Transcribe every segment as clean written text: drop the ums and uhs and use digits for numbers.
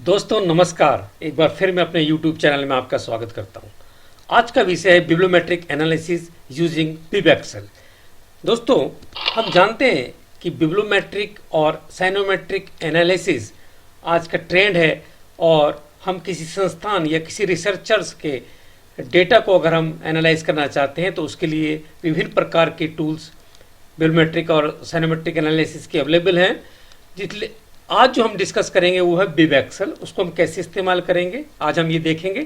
दोस्तों नमस्कार। एक बार फिर मैं अपने YouTube चैनल में आपका स्वागत करता हूं। आज का विषय है बिब्लियोमेट्रिक एनालिसिस यूजिंग बिबएक्सेल। दोस्तों, हम जानते हैं कि बिब्लियोमेट्रिक और साइनोमेट्रिक एनालिसिस आज का ट्रेंड है और हम किसी संस्थान या किसी रिसर्चर्स के डेटा को अगर हम एनालाइज करना चाहते हैं तो उसके लिए विभिन्न प्रकार के टूल्स बिब्लियोमेट्रिक और साइनोमेट्रिक एनालिसिस के अवेलेबल हैं। जिसलिए आज जो हम डिस्कस करेंगे वो है बिबएक्सेल। उसको हम कैसे इस्तेमाल करेंगे आज हम ये देखेंगे।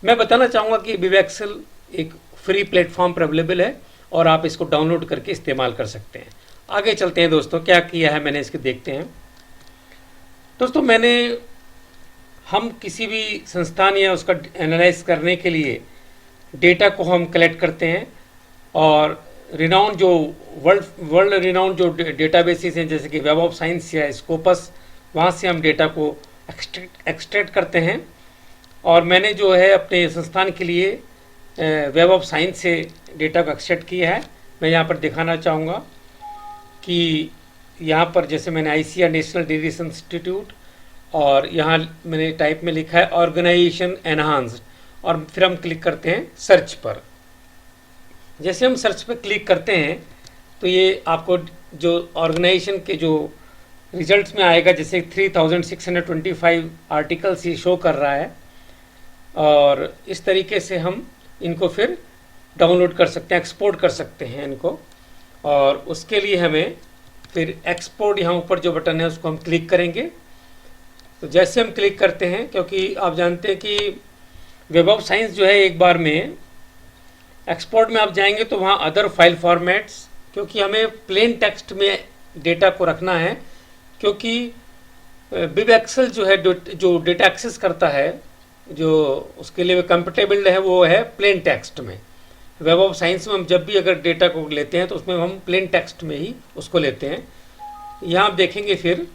मैं बताना चाहूँगा कि बिबएक्सेल एक फ्री प्लेटफॉर्म पर अवेलेबल है और आप इसको डाउनलोड करके इस्तेमाल कर सकते हैं। आगे चलते हैं दोस्तों, क्या किया है मैंने इसके देखते हैं। दोस्तों, हम किसी भी संस्थान या उसका एनालाइज करने के लिए डेटा को हम कलेक्ट करते हैं और रिनाउंड जो वर्ल्ड रिनाउंड जो डेटाबेसेस हैं जैसे कि वेब ऑफ साइंस या स्कोपस, वहाँ से हम डेटा को एक्सट्रैक्ट करते हैं। और मैंने जो है अपने संस्थान के लिए वेब ऑफ साइंस से डेटा को एक्सट्रैक्ट किया है। मैं यहाँ पर दिखाना चाहूँगा कि यहाँ पर जैसे मैंने ICAR नेशनल डिग्रीज इंस्टीट्यूट और यहाँ मैंने टाइप में लिखा है ऑर्गेनाइजेशन एनहांस्ड और फिर हम क्लिक करते हैं सर्च पर। जैसे हम सर्च पे क्लिक करते हैं तो ये आपको जो ऑर्गेनाइजेशन के जो रिजल्ट्स में आएगा, जैसे 3625 आर्टिकल्स ये शो कर रहा है और इस तरीके से हम इनको फिर डाउनलोड कर सकते हैं, एक्सपोर्ट कर सकते हैं इनको। और उसके लिए हमें फिर एक्सपोर्ट यहाँ ऊपर जो बटन है उसको हम क्लिक करेंगे। तो जैसे हम क्लिक करते हैं, क्योंकि आप जानते हैं कि वेब ऑफ साइंस जो है एक बार में एक्सपोर्ट में आप जाएंगे तो वहाँ अदर फाइल फॉर्मेट्स, क्योंकि हमें प्लेन टेक्स्ट में डेटा को रखना है, क्योंकि बिबएक्सेल जो है जो डेटा एक्सेस करता है जो उसके लिए कंफर्टेबल है वो है प्लेन टेक्स्ट में। वेब ऑफ साइंस में हम जब भी अगर डेटा को लेते हैं तो उसमें हम प्लेन टेक्स्ट में ही उसको लेते हैं। यहाँ आप देखेंगे फिर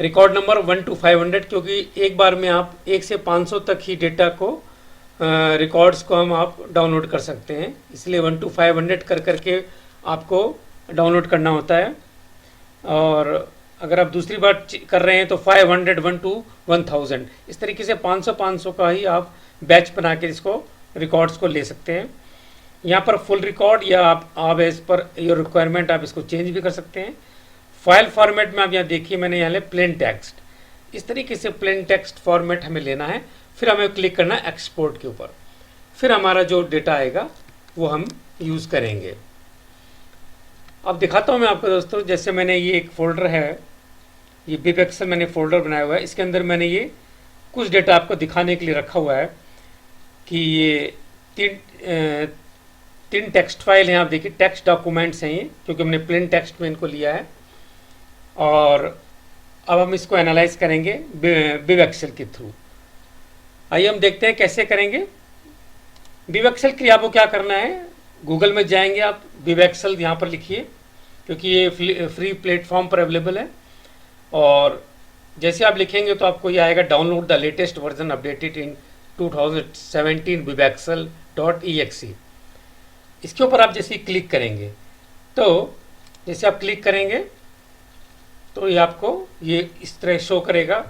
रिकॉर्ड नंबर 1 to 500, क्योंकि एक बार में आप 1 से 500 तक ही डेटा को रिकॉर्ड्स को आप डाउनलोड कर सकते हैं, इसलिए 1 to 500 कर करके आपको डाउनलोड करना होता है। और अगर आप दूसरी बार कर रहे हैं तो 500 1 to 1000 इस तरीके से 500 का ही आप बैच बना के इसको रिकॉर्ड्स को ले सकते हैं। यहाँ पर फुल रिकॉर्ड या आप एज पर योर रिक्वायरमेंट आप इसको चेंज भी कर सकते हैं। फाइल फॉर्मेट में आप यहाँ देखिए मैंने यहाँ ले प्लेन टेक्स्ट, इस तरीके से प्लेन टेक्स्ट फॉर्मेट हमें लेना है। फिर हमें क्लिक करना है एक्सपोर्ट के ऊपर, फिर हमारा जो डेटा आएगा वो हम यूज़ करेंगे। अब दिखाता हूँ मैं आपको दोस्तों, जैसे मैंने ये एक फ़ोल्डर है, ये बिबएक्सेल मैंने फ़ोल्डर बनाया हुआ है, इसके अंदर मैंने ये कुछ डेटा आपको दिखाने के लिए रखा हुआ है कि ये तीन टेक्स्ट फाइल हैं। आप देखिए टेक्स्ट डॉक्यूमेंट्स हैं ये, क्योंकि हमने प्लेन टेक्स्ट में इनको लिया है। और अब हम इसको एनालाइज करेंगे बिबएक्सेल के थ्रू। आइए हम देखते हैं कैसे करेंगे। बिबएक्सेल के लिए आपको क्या करना है, गूगल में जाएंगे आप, बिबएक्सेल यहाँ पर लिखिए, क्योंकि ये फ्री प्लेटफॉर्म पर अवेलेबल है। और जैसे आप लिखेंगे तो आपको ये आएगा download the latest version updated in 2017 bibaxel.exe। इसके ऊपर आप जैसे क्लिक करेंगे तो जैसे आप क्लिक करेंगे तो ये आपको ये इस तरह शो करेगा।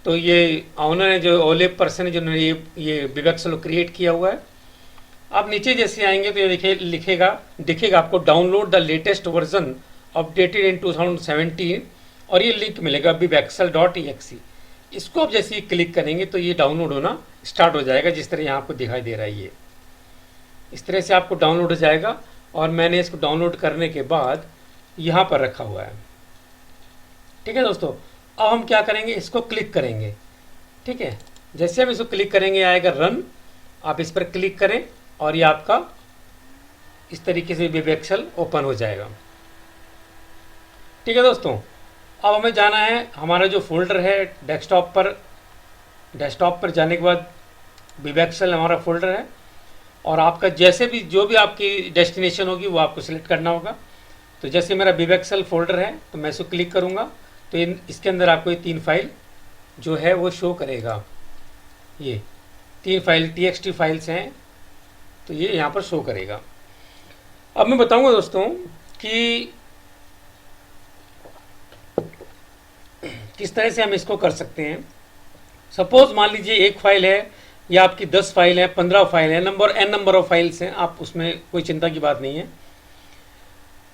तो ये ऑनर है, जो ओले पर्सन है जिन्होंने ये बिबएक्सेल क्रिएट किया हुआ है। आप नीचे जैसे आएंगे तो ये दिखेगा आपको download the latest version updated in 2017 और ये लिंक मिलेगा bibaxel.exe। इसको आप जैसे ही क्लिक करेंगे तो ये डाउनलोड होना स्टार्ट हो जाएगा, जिस तरह यहाँ आपको दिखाई दे रहा है। ये इस तरह से आपको डाउनलोड हो जाएगा और मैंने इसको डाउनलोड करने के बाद यहाँ पर रखा हुआ है। ठीक है दोस्तों, अब हम क्या करेंगे, इसको क्लिक करेंगे। ठीक है, जैसे हम इसको क्लिक करेंगे आएगा रन, आप इस पर क्लिक करें और ये आपका इस तरीके से बिबएक्सेल ओपन हो जाएगा। ठीक है दोस्तों, अब हमें जाना है हमारा जो फोल्डर है डेस्कटॉप पर जाने के बाद बिबएक्सेल हमारा फोल्डर है और आपका जैसे भी जो भी आपकी डेस्टिनेशन होगी वो आपको सिलेक्ट करना होगा। तो जैसे मेरा बिबएक्सेल फोल्डर है तो मैं इसको क्लिक करूँगा तो इसके अंदर आपको ये 3 फाइल जो है वो शो करेगा। ये 3 फाइल TXT फाइल्स हैं, तो ये यहाँ पर शो करेगा। अब मैं बताऊंगा दोस्तों कि किस तरह से हम इसको कर सकते हैं। सपोज मान लीजिए एक फाइल है या आपकी 10 फाइल है, 15 फाइल है, नंबर ऑफ फाइल्स हैं, आप उसमें कोई चिंता की बात नहीं है।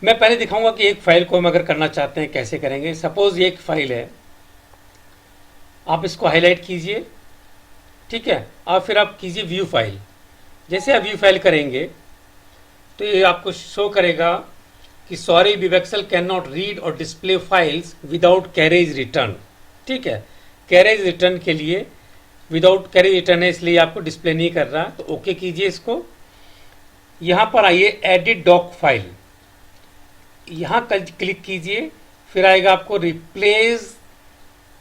मैं पहले दिखाऊंगा कि एक फाइल को हम अगर करना चाहते हैं कैसे करेंगे। सपोज ये एक फाइल है, आप इसको हाईलाइट कीजिए, ठीक है। फिर आप कीजिए व्यू फाइल। जैसे आप व्यू फाइल करेंगे तो ये आपको शो करेगा कि सॉरी विवेक्सल कैन नॉट रीड और display files without carriage return, ठीक है। कैरेज रिटर्न के लिए विदाउट कैरेज रिटर्न है, इसलिए आपको डिस्प्ले नहीं कर रहा, तो ओके कीजिए इसको। यहाँ पर आइए एडिट डॉक फाइल, यहाँ क्लिक कीजिए, फिर आएगा आपको replace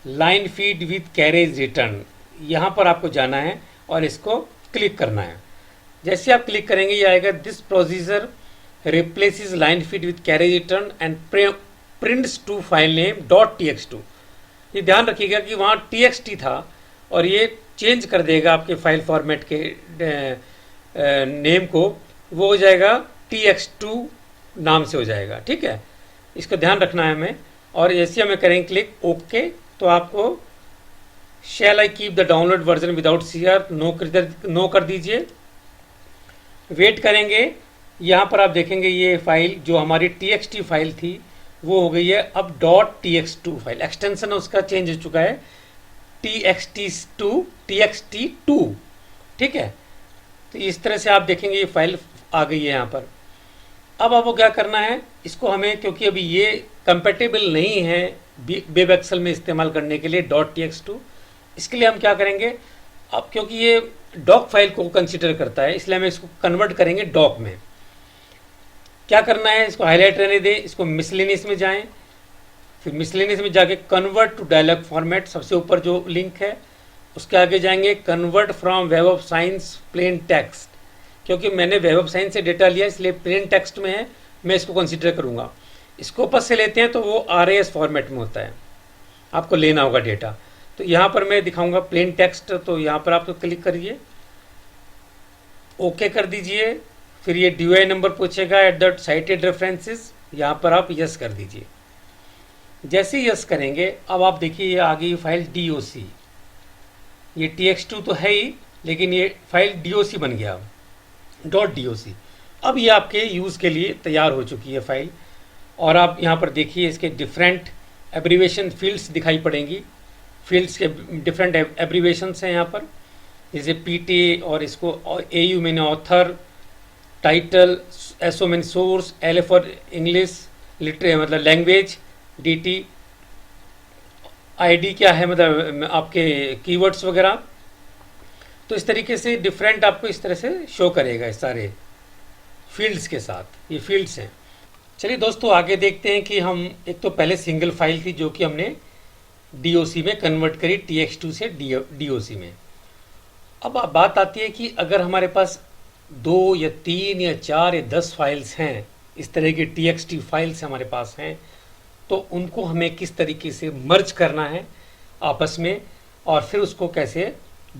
line feed with carriage return, यहाँ पर आपको जाना है और इसको क्लिक करना है। जैसे आप क्लिक करेंगे ये आएगा this procedure replaces line feed with carriage return and prints to file name .txt। ये ध्यान रखिएगा कि वहाँ txt था और ये चेंज कर देगा आपके फाइल फॉर्मेट के नेम को, वो हो जाएगा txt नाम से हो जाएगा, ठीक है। इसका ध्यान रखना है हमें। और जैसे हमें करेंगे क्लिक ओके, तो आपको shall I keep the download version without CR no कर दीजिए। वेट करेंगे, यहाँ पर आप देखेंगे ये फाइल जो हमारी txt फाइल थी वो हो गई है अब .txt फाइल, एक्सटेंशन उसका चेंज हो चुका है txt2, ठीक है। तो इस तरह से आप देखेंगे ये फाइल आ गई है यहाँ पर। अब आपको क्या करना है, इसको हमें, क्योंकि अभी ये कंपेटेबल नहीं है वेब एक्सेल में इस्तेमाल करने के लिए .txt, इसके लिए हम क्या करेंगे, अब क्योंकि ये डॉक फाइल को कंसीडर करता है इसलिए हम इसको कन्वर्ट करेंगे डॉक में। क्या करना है, इसको हाईलाइट रहने दें, इसको मिसलेनियस में जाएं, फिर मिसलेनियस में जाके कन्वर्ट टू डायलॉग फॉर्मेट, सबसे ऊपर जो लिंक है उसके आगे जाएंगे convert from web of science plain text, क्योंकि मैंने वेब ऑफ साइंस से डेटा लिया इसलिए प्लेन टेक्स्ट में है, मैं इसको कंसीडर करूँगा। स्कोपस से लेते हैं तो वो RAS फॉर्मेट में होता है, आपको लेना होगा डेटा। तो यहाँ पर मैं दिखाऊंगा प्लेन टेक्स्ट, तो यहाँ पर आप तो क्लिक करिए, ओके कर दीजिए, फिर ये DOI नंबर पूछेगा @ साइटेड रेफरेंसेस, यहाँ पर आप यस कर दीजिए। जैसे यस करेंगे अब आप देखिए ये आ गई फाइल DOC, ये txt तो है ही लेकिन ये फाइल DOC बन गया .doc। अब ये आपके यूज़ के लिए तैयार हो चुकी है फाइल। और आप यहाँ पर देखिए इसके डिफरेंट एब्रीवेशन फील्ड्स दिखाई पड़ेंगी, फील्ड्स के डिफरेंट एब्रीवेशंस हैं यहाँ पर, जैसे PT और इसको AU मैंने ऑथर, टाइटल, SO मैंने सोर्स, LA फॉर इंग्लिश मतलब लैंग्वेज, DT, ID क्या है मतलब आपके कीवर्ड्स वगैरह। तो इस तरीके से डिफरेंट आपको इस तरह से शो करेगा इस सारे फील्ड्स के साथ, ये फील्ड्स हैं। चलिए दोस्तों आगे देखते हैं कि हम एक तो पहले सिंगल फाइल थी जो कि हमने DOC में कन्वर्ट करी txt से DOC में। अब बात आती है कि अगर हमारे पास 2 या 3 या 4 या 10 फाइल्स हैं, इस तरह की txt फाइल्स हमारे पास हैं, तो उनको हमें किस तरीके से मर्ज करना है आपस में और फिर उसको कैसे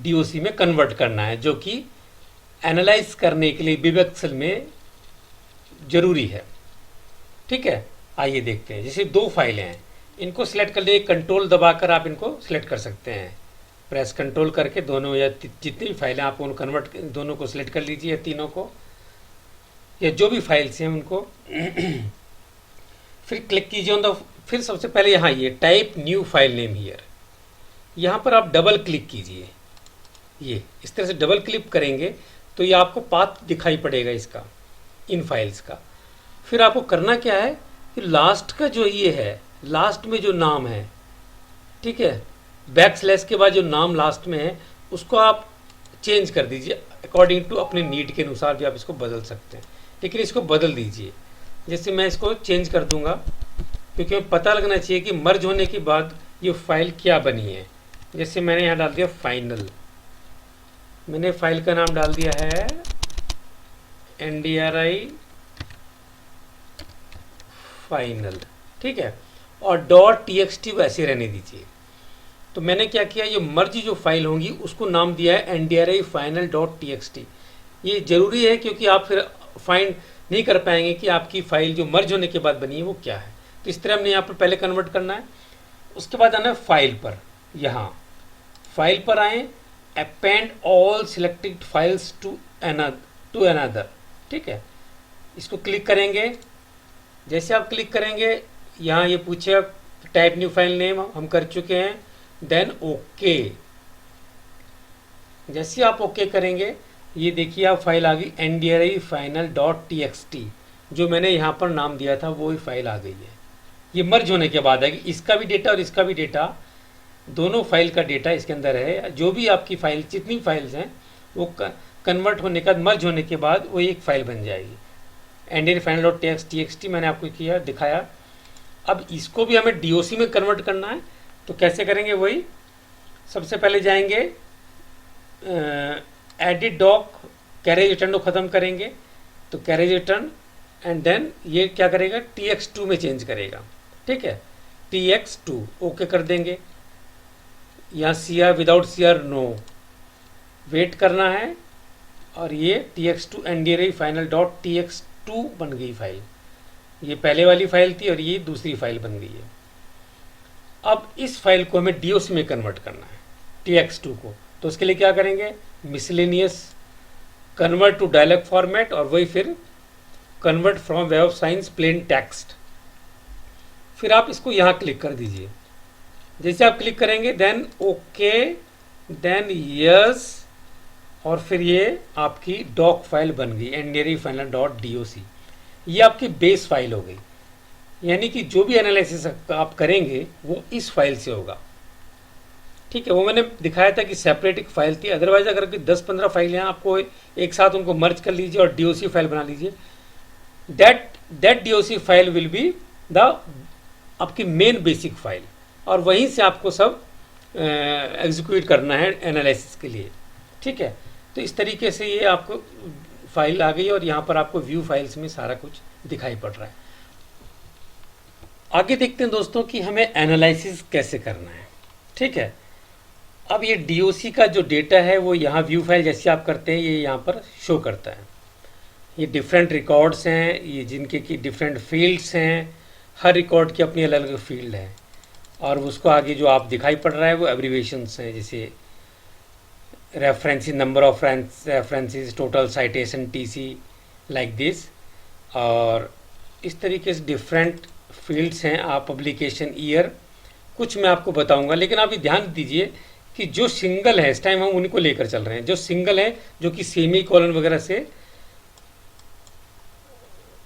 DOC में कन्वर्ट करना है, जो कि एनालाइज करने के लिए वेब एक्सेल में ज़रूरी है, ठीक है। आइए देखते हैं। जैसे 2 फाइलें हैं, इनको सिलेक्ट कर लिए, कंट्रोल दबाकर आप इनको सिलेक्ट कर सकते हैं, प्रेस कंट्रोल करके दोनों या जितनी भी फाइलें आप उनको कन्वर्ट, दोनों को सिलेक्ट कर लीजिए, तीनों को या जो भी फाइल्स हैं उनको फिर क्लिक कीजिए ऑन द, फिर सबसे पहले यहाँ ये type new file name here, यहाँ पर आप डबल क्लिक कीजिए। ये इस तरह से डबल क्लिक करेंगे तो ये आपको पाथ दिखाई पड़ेगा इसका, इन फाइल्स का। फिर आपको करना क्या है कि लास्ट का जो ये है, लास्ट में जो नाम है, ठीक है, बैकस्लैश के बाद जो नाम लास्ट में है उसको आप चेंज कर दीजिए अकॉर्डिंग टू अपने नीड के अनुसार भी आप इसको बदल सकते हैं, लेकिन इसको बदल दीजिए। जैसे मैं इसको चेंज कर दूंगा क्योंकि पता लगना चाहिए कि मर्ज होने के बाद ये फाइल क्या बनी है। जैसे मैंने यहाँ डाल दिया फाइनल, मैंने फाइल का नाम डाल दिया है NDRI फाइनल, ठीक है, और .txt वैसे रहने दीजिए। तो मैंने क्या किया, ये मर्ज जो फाइल होंगी उसको नाम दिया है NDRI फाइनल .txt। ये ज़रूरी है क्योंकि आप फिर फाइंड नहीं कर पाएंगे कि आपकी फ़ाइल जो मर्ज होने के बाद बनी है वो क्या है। तो इस तरह हमने यहाँ पर पहले कन्वर्ट करना है, उसके बाद आना है फाइल पर, यहाँ फाइल पर आए, append all selected files to another, ठीक है। इसको क्लिक करेंगे। जैसे आप क्लिक करेंगे यहाँ ये पूछेगा टाइप न्यू फाइल नेम, हम कर चुके हैं, देन ओके। जैसे आप ओके करेंगे ये देखिए आप फाइल आ गई NDRI final.txt, जो मैंने यहाँ पर नाम दिया था वो ही फाइल आ गई है। ये मर्ज होने के बाद आएगी, इसका भी डेटा और इसका भी डेटा, दोनों फाइल का डेटा इसके अंदर है। जो भी आपकी फाइल, जितनी फाइल्स हैं वो कन्वर्ट होने का, मर्ज होने के बाद वो एक फाइल बन जाएगी। NDRI final.txt मैंने आपको किया दिखाया। अब इसको भी हमें DOC में कन्वर्ट करना है, तो कैसे करेंगे? वही सबसे पहले जाएंगे एडिट डॉक, कैरेज रिटर्न को ख़त्म करेंगे, तो कैरेज रिटर्न एंड देन ये क्या करेगा? TX2 में चेंज करेगा, ठीक है। TX2 ओके कर देंगे। यहाँ CR without CR no, wait करना है, और ये TX2 NDRI final.txt2 बन गई फाइल। ये पहले वाली फाइल थी और ये दूसरी फाइल बन गई है। अब इस फाइल को हमें DOC में कन्वर्ट करना है, TX2 को, तो उसके लिए क्या करेंगे? Miscellaneous convert to dialog format, और वही फिर convert from web of science plain text. फिर आप इसको यहाँ क्लिक कर दीजिए। जैसे आप क्लिक करेंगे देन ओके, देन यस, और फिर ये आपकी डॉक फाइल बन गई NDRI final.doc। ये आपकी बेस फाइल हो गई, यानी कि जो भी एनालिसिस आप करेंगे वो इस फाइल से होगा, ठीक है। वो मैंने दिखाया था कि सेपरेट एक फाइल थी, अदरवाइज अगर 10-15 फाइल हैं आपको एक साथ उनको मर्ज कर लीजिए और DOC फाइल बना लीजिए। That DOC file will be the आपकी मेन बेसिक फाइल, और वहीं से आपको सब एग्जीक्यूट करना है एनालिसिस के लिए, ठीक है। तो इस तरीके से ये आपको फाइल आ गई, और यहाँ पर आपको व्यू फाइल्स में सारा कुछ दिखाई पड़ रहा है। आगे देखते हैं दोस्तों कि हमें एनालिसिस कैसे करना है, ठीक है। अब ये DOC का जो डेटा है वो यहाँ व्यू फाइल जैसे आप करते हैं ये यहाँ पर शो करता है। ये डिफरेंट रिकॉर्ड्स हैं, ये जिनके की डिफरेंट फील्ड्स हैं, हर रिकॉर्ड की अपनी अलग अलग फील्ड है, और उसको आगे जो आप दिखाई पड़ रहा है वो एब्रीवेशंस हैं, जैसे references, number of references, total citation TC, like this. और इस तरीके से डिफरेंट फील्ड्स हैं। आप पब्लिकेशन ईयर, कुछ मैं आपको बताऊंगा, लेकिन आप ये ध्यान दीजिए कि जो सिंगल है, इस टाइम हम उन्हीं को लेकर चल रहे हैं, जो सिंगल है, जो कि सेमी कॉलन वगैरह से,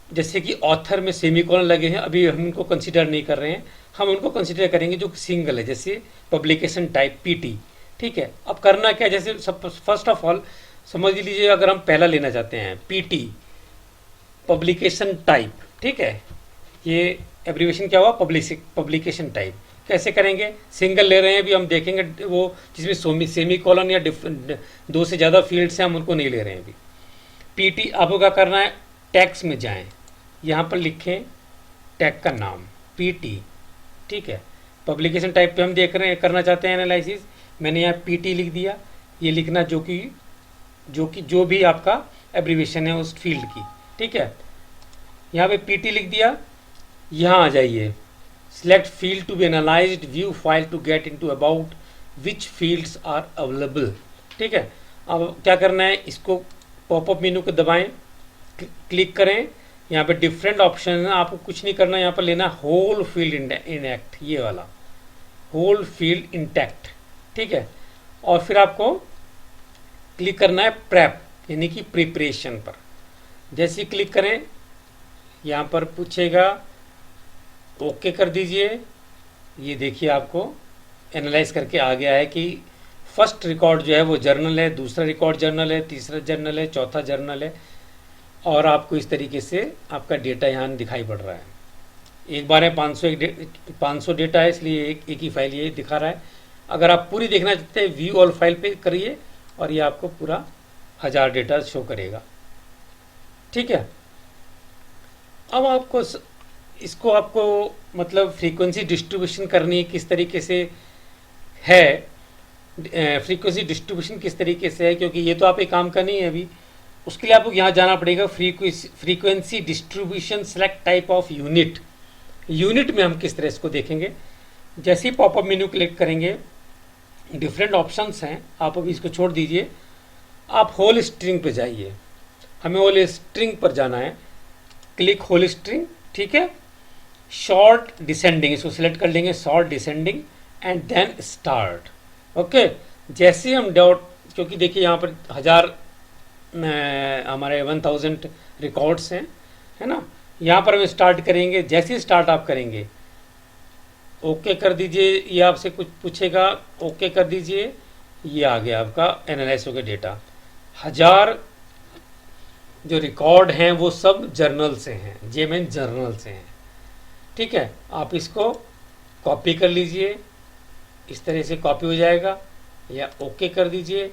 जैसे कि ऑथर में सेमी कॉलन लगे हैं, अभी हम उनको कंसिडर नहीं कर रहे हैं, हम उनको कंसिडर करेंगे जो सिंगल है, जैसे पब्लिकेशन टाइप PT, ठीक है। अब करना क्या, जैसे फर्स्ट ऑफ ऑल समझ लीजिए अगर हम पहला लेना चाहते हैं PT पब्लिकेशन टाइप, ठीक है, ये एब्रीवेशन क्या हुआ? Publication type. कैसे करेंगे? सिंगल ले रहे हैं, अभी हम देखेंगे वो जिसमें सेमी कॉलन या दो से ज़्यादा फील्ड्स हैं, हम उनको नहीं ले रहे हैं अभी। PT आपको क्या करना है? टैग्स में जाएं, यहाँ पर लिखें टैग का नाम PT, ठीक है। पब्लिकेशन टाइप पे हम देख रहे हैं, करना चाहते हैं एनालिसिस, मैंने यहाँ PT लिख दिया। ये लिखना जो भी आपका एब्रीवेशन है उस फील्ड की, ठीक है। यहाँ पे PT लिख दिया। यहाँ आ जाइए, select field to be analyzed, view file to get into about which fields are available, ठीक है। अब क्या करना है? इसको पॉपअप मेनू को दबाएं, क्लिक करें, यहाँ पे डिफरेंट ऑप्शन है, आपको कुछ नहीं करना, यहाँ पर लेना होल फील्ड इंटैक्ट, ये वाला होल फील्ड इंटैक्ट, ठीक है। और फिर आपको क्लिक करना है प्रेप, यानी कि प्रिपरेशन पर। जैसे ही क्लिक करें यहाँ पर पूछेगा, ओके कर दीजिए। ये देखिए आपको एनालाइज करके आ गया है कि फर्स्ट रिकॉर्ड जो है वो जर्नल है, दूसरा रिकॉर्ड जर्नल है, तीसरा जर्नल है, चौथा जर्नल है, और आपको इस तरीके से आपका डेटा यहाँ दिखाई पड़ रहा है। एक बार है 500 डेटा है, इसलिए एक ही फाइल ये दिखा रहा है। अगर आप पूरी देखना चाहते हैं व्यू ऑल फाइल पे करिए, और ये आपको पूरा 1000 डेटा शो करेगा, ठीक है। अब आपको इसको मतलब फ्रीक्वेंसी डिस्ट्रीब्यूशन करनी किस तरीके से है, फ्रीक्वेंसी डिस्ट्रीब्यूशन किस तरीके से है, क्योंकि ये तो आप एक काम का नहीं है अभी, उसके लिए आपको यहाँ जाना पड़ेगा frequency distribution, select type of unit में हम किस तरह इसको देखेंगे। जैसे ही पॉपअप मेन्यू क्लिक करेंगे डिफरेंट ऑप्शंस हैं, आप अभी इसको छोड़ दीजिए, आप होल स्ट्रिंग पे जाइए। हमें होल स्ट्रिंग पर जाना है, क्लिक होल स्ट्रिंग, ठीक है। शॉर्ट डिसेंडिंग इसको सिलेक्ट कर लेंगे, sort descending and then start. Okay, जैसे हम डॉट, क्योंकि देखिए यहाँ पर हमारे 1000 रिकॉर्ड्स हैं, है ना। यहाँ पर हम स्टार्ट करेंगे, जैसे ही स्टार्ट आप करेंगे ओके कर दीजिए, ये आपसे कुछ पूछेगा, ओके कर दीजिए, ये आ गया आपका एनालाइज हो गया डेटा। 1000 जो रिकॉर्ड हैं वो सब जर्नल से हैं, जेमेन जर्नल से हैं, ठीक है। आप इसको कॉपी कर लीजिए, इस तरह से कॉपी हो जाएगा, या ओके कर दीजिए।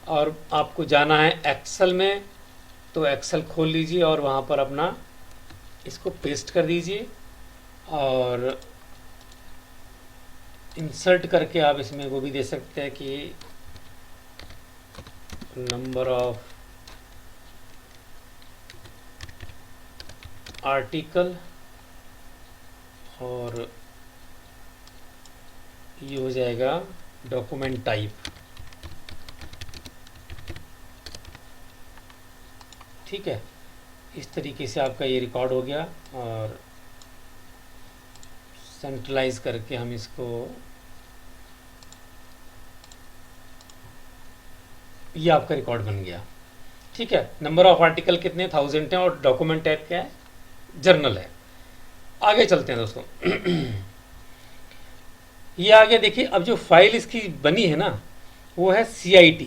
और आपको जाना है एक्सेल में, तो एक्सेल खोल लीजिए और वहाँ पर अपना इसको पेस्ट कर दीजिए और इंसर्ट करके आप इसमें वो भी दे सकते हैं कि नंबर ऑफ आर्टिकल, और ये हो जाएगा डॉक्यूमेंट टाइप, ठीक है। इस तरीके से आपका ये रिकॉर्ड हो गया और सेंट्रलाइज करके हम इसको, ये आपका रिकॉर्ड बन गया, ठीक है। नंबर ऑफ आर्टिकल कितने 1000 हैं और डॉक्यूमेंट टाइप क्या है, जर्नल है। आगे चलते हैं दोस्तों। ये आगे देखिए, अब जो फाइल इसकी बनी है ना वो है CIT,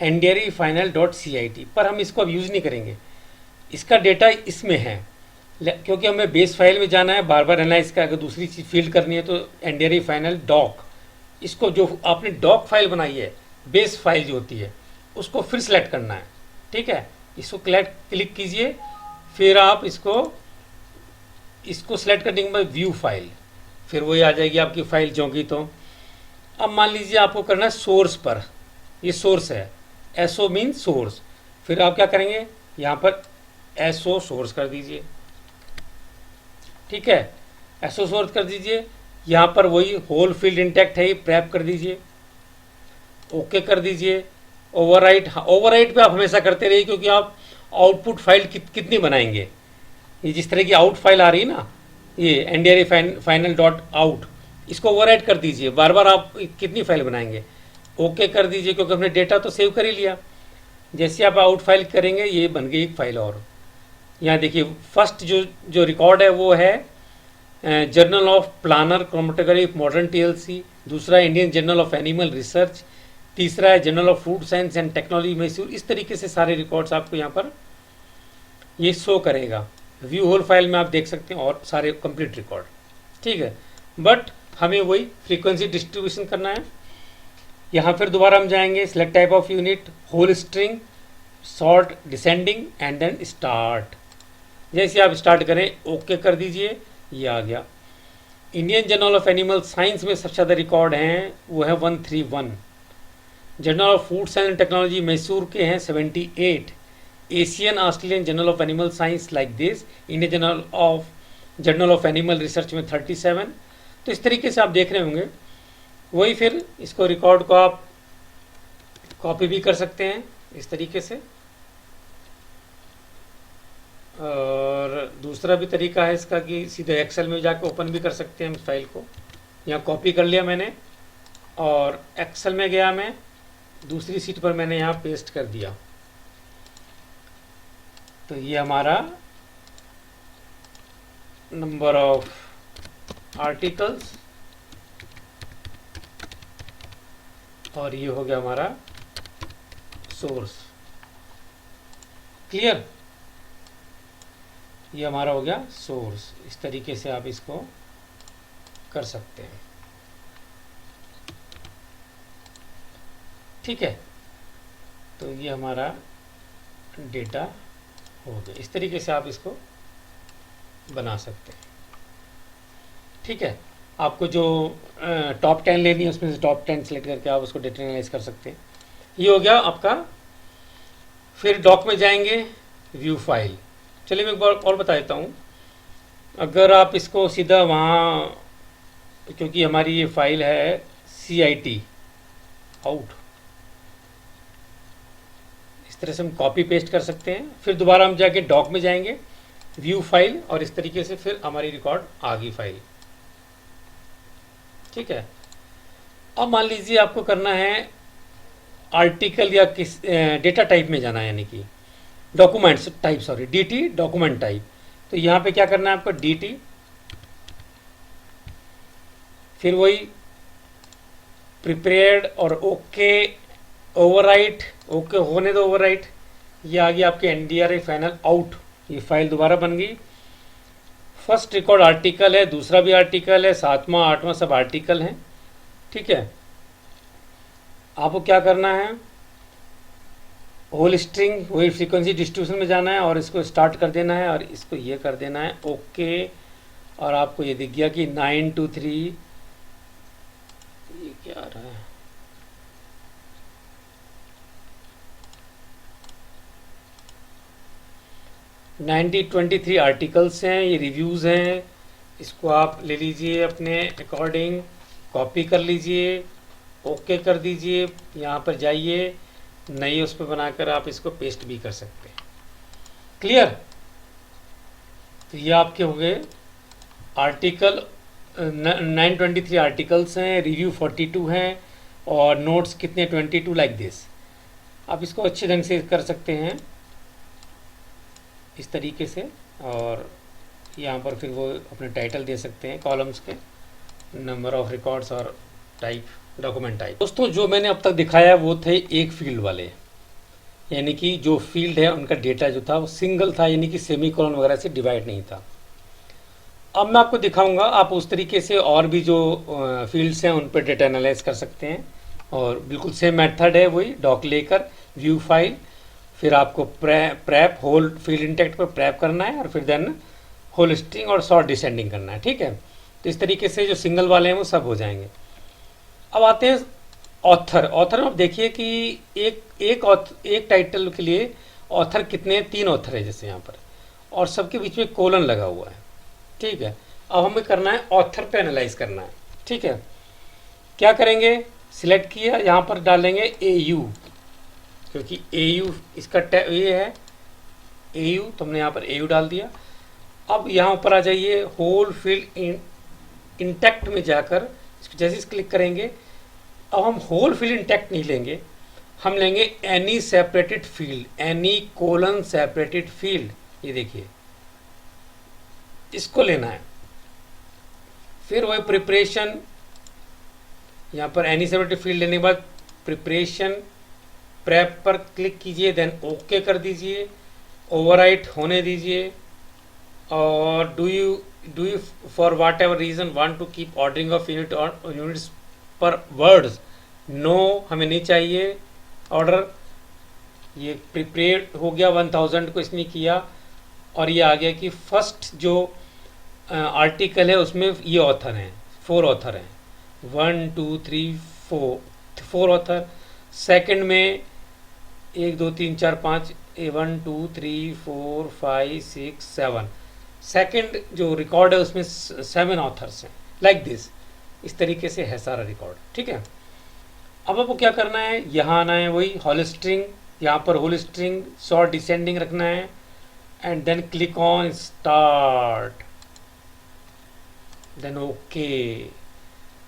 ndryfinal.cit, पर हम इसको अब यूज़ नहीं करेंगे, इसका डेटा इसमें है, क्योंकि हमें बेस फाइल में जाना है, बार बार एनालाइज का अगर दूसरी चीज़ फील्ड करनी है तो ndryfinal doc, इसको जो आपने डॉक फाइल बनाई है, बेस फाइल जो होती है उसको फिर सेलेक्ट करना है, ठीक है। इसको क्लिक कीजिए, फिर आप इसको सेलेक्ट करने के बाद व्यू फाइल, फिर वही आ जाएगी आपकी फाइल जोगी। तो अब मान लीजिए आपको करना है सोर्स पर, ये सोर्स है, SO मीन सोर्स, फिर आप क्या करेंगे, यहाँ पर SO सोर्स कर दीजिए, ठीक है। SO सोर्स कर दीजिए, यहाँ पर वही होल फील्ड इंटैक्ट है, ये प्रैप कर दीजिए, ओके कर दीजिए। ओवरराइट, हाँ ओवरराइट पे आप हमेशा करते रहिए, क्योंकि आप आउटपुट फाइल कितनी बनाएंगे, ये जिस तरह की आउट फाइल आ रही है ना, ये ndryfinal.out, इसको ओवरराइट कर दीजिए, बार बार आप कितनी फाइल बनाएंगे, ओके कर दीजिए, क्योंकि हमने डेटा तो सेव कर ही लिया। जैसे आप आउट फाइल करेंगे ये बन गई एक फाइल और। यहाँ देखिए फर्स्ट जो रिकॉर्ड है वो है journal of planar chromatography modern TLC, दूसरा Indian journal of animal research, तीसरा है journal of food science and technology Mysore. इस तरीके से सारे रिकॉर्ड्स आपको यहाँ पर ये शो करेगा। व्यू होल फाइल में आप देख सकते हैं और सारे कंप्लीट रिकॉर्ड, ठीक है। बट हमें वही फ्रीक्वेंसी डिस्ट्रीब्यूशन करना है। यहाँ फिर दोबारा हम जाएंगे, select type of unit, whole string, sort descending and then start. जैसे आप स्टार्ट करें ओके कर दीजिए, ये आ गया। Indian journal of animal science में सबसे ज़्यादा रिकॉर्ड हैं, वो है 131। Journal of food science and technology Mysore के हैं 78। Asian Australian journal of animal science like this, Indian journal of animal research में 37। तो इस तरीके से आप देख रहे होंगे। वही फिर इसको रिकॉर्ड को आप कॉपी भी कर सकते हैं इस तरीके से, और दूसरा भी तरीका है इसका कि सीधे एक्सेल में जाकर ओपन भी कर सकते हैं हम फाइल को। यहाँ कॉपी कर लिया मैंने और एक्सेल में गया मैं, दूसरी सीट पर मैंने यहाँ पेस्ट कर दिया। तो ये हमारा नंबर ऑफ आर्टिकल्स और ये हो गया हमारा सोर्स। क्लियर, ये हमारा हो गया सोर्स। इस तरीके से आप इसको कर सकते हैं, ठीक है। तो ये हमारा डेटा हो गया। इस तरीके से आप इसको बना सकते हैं, ठीक है। आपको जो टॉप 10 लेनी है उसमें से टॉप 10 सेलेक्ट करके आप उसको डेटा एनालाइज कर सकते हैं। ये हो गया आपका। फिर डॉक में जाएंगे, व्यू फाइल। चलिए मैं एक बार और बता देता हूँ। अगर आप इसको सीधा वहाँ, क्योंकि हमारी ये फाइल है CIT आउट। इस तरह से हम कॉपी पेस्ट कर सकते हैं। फिर दोबारा हम जाके डॉक में जाएंगे, व्यू फाइल, और इस तरीके से फिर हमारी रिकॉर्ड आ गई फाइल। ठीक है। अब मान लीजिए आपको करना है आर्टिकल या किस डेटा टाइप में जाना है, यानी कि documents type, sorry DT document type. तो यहाँ पे क्या करना है आपको, डीटी, फिर वही प्रिपेयर्ड और ओके ओवरराइट, ओके होने दो ओवरराइट। ये आ गया आपके एनडीआरआई फाइनल आउट। ये फाइल दोबारा बन गई। फर्स्ट रिकॉर्ड आर्टिकल है, दूसरा भी आर्टिकल है, सातवां आठवां सब आर्टिकल हैं। ठीक है। आपको क्या करना है, होल स्ट्रिंग वही फ्रीक्वेंसी डिस्ट्रीब्यूशन में जाना है और इसको स्टार्ट कर देना है और इसको ये कर देना है ओके। और आपको ये दिख गया कि 923, ये क्या आ रहा है, नाइनटी 23 आर्टिकल्स हैं, ये रिव्यूज़ हैं। इसको आप ले लीजिए अपने अकॉर्डिंग, कॉपी कर लीजिए, ओके कर दीजिए, यहाँ पर जाइए, नई उस पर बनाकर आप इसको पेस्ट भी कर सकते हैं। क्लियर। तो ये आपके हो गए आर्टिकल, 923 आर्टिकल्स हैं, रिव्यू 42 हैं और नोट्स कितने 22, लाइक दिस। आप इसको अच्छे ढंग से कर सकते हैं इस तरीके से। और यहाँ पर फिर वो अपने टाइटल दे सकते हैं कॉलम्स के, नंबर ऑफ रिकॉर्ड्स और टाइप, डॉक्यूमेंट टाइप। दोस्तों जो मैंने अब तक दिखाया वो थे एक फील्ड वाले, यानी कि जो फील्ड है उनका डेटा जो था वो सिंगल था, यानी कि सेमी कॉलन वगैरह से डिवाइड नहीं था। अब मैं आपको दिखाऊंगा आप उस तरीके से और भी जो फील्ड्स हैं उन पर डेटा एनालाइज कर सकते हैं। और बिल्कुल सेम मेथड है, वही डॉक लेकर व्यू फाइल, फिर आपको प्रैप होल फील्ड इंटेक्ट पर प्रैप करना है और फिर देन होल स्ट्रिंग और शॉर्ट डिसेंडिंग करना है। ठीक है। तो इस तरीके से जो सिंगल वाले हैं वो सब हो जाएंगे। अब आते हैं ऑथर। ऑथर में आप देखिए कि एक टाइटल के लिए ऑथर कितने, 3 ऑथर है जैसे यहाँ पर, और सबके बीच में कोलन लगा हुआ है। ठीक है। अब हमें करना है ऑथर पे एनालाइज करना है। ठीक है। क्या करेंगे, सिलेक्ट किया, यहाँ पर डालेंगे AU, क्योंकि AU इसका ये है AU, तो हमने यहाँ पर AU डाल दिया। अब यहाँ ऊपर आ जाइए, होल फील्ड इंटैक्ट में जाकर जैसे इस क्लिक करेंगे, अब हम होल फील्ड इंटैक्ट नहीं लेंगे, हम लेंगे any separated field, any colon separated field. ये देखिए इसको लेना है। फिर वही प्रिपरेशन, यहाँ पर एनी सेपरेटेड फील्ड लेने के बाद प्रिपरेशन प्रेप पर क्लिक कीजिए, देन ओके कर दीजिए, ओवरराइट होने दीजिए। और do you for whatever reason want to keep ordering of units per words, no, हमें नहीं चाहिए ऑर्डर। ये प्रिपेयर हो गया, 1000 को इसने किया और ये आ गया कि फर्स्ट जो आर्टिकल है उसमें ये ऑथर हैं, 4 ऑथर हैं, 1 2 3 4 ऑथर। सेकंड में 1 2 3 4 5, 1 2 3 4 5 6 7, सेकंड जो रिकॉर्ड है उसमें 7 ऑथर्स हैं, लाइक दिस। इस तरीके से है सारा रिकॉर्ड। ठीक है। अब आपको क्या करना है, यहाँ आना है, वही होल स्ट्रिंग, यहाँ पर होल स्ट्रिंग शॉर्ट डिसेंडिंग रखना है and then click on start, then okay.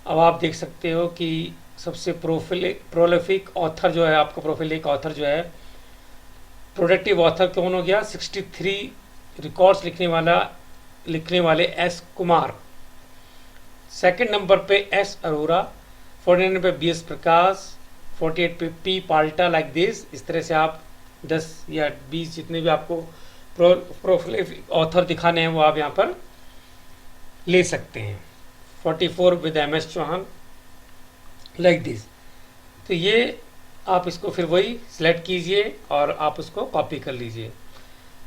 अब आप देख सकते हो कि सबसे प्रोलिफिक ऑथर जो है, आपका प्रोफिलिक ऑथर जो है, प्रोडक्टिव ऑथर कौन हो गया, 63 रिकॉर्ड्स लिखने वाले एस कुमार। सेकंड नंबर पे एस अरोरा, 49 पे BS प्रकाश, 48 पे P पाल्टा, लाइक दिस। इस तरह से आप 10 या 20 जितने भी आपको प्रोफिलिक ऑथर दिखाने हैं वो आप यहाँ पर ले सकते हैं। 44 with MS Chauhan, like this. तो ये आप इसको फिर वही सिलेक्ट कीजिए और आप उसको कॉपी कर लीजिए।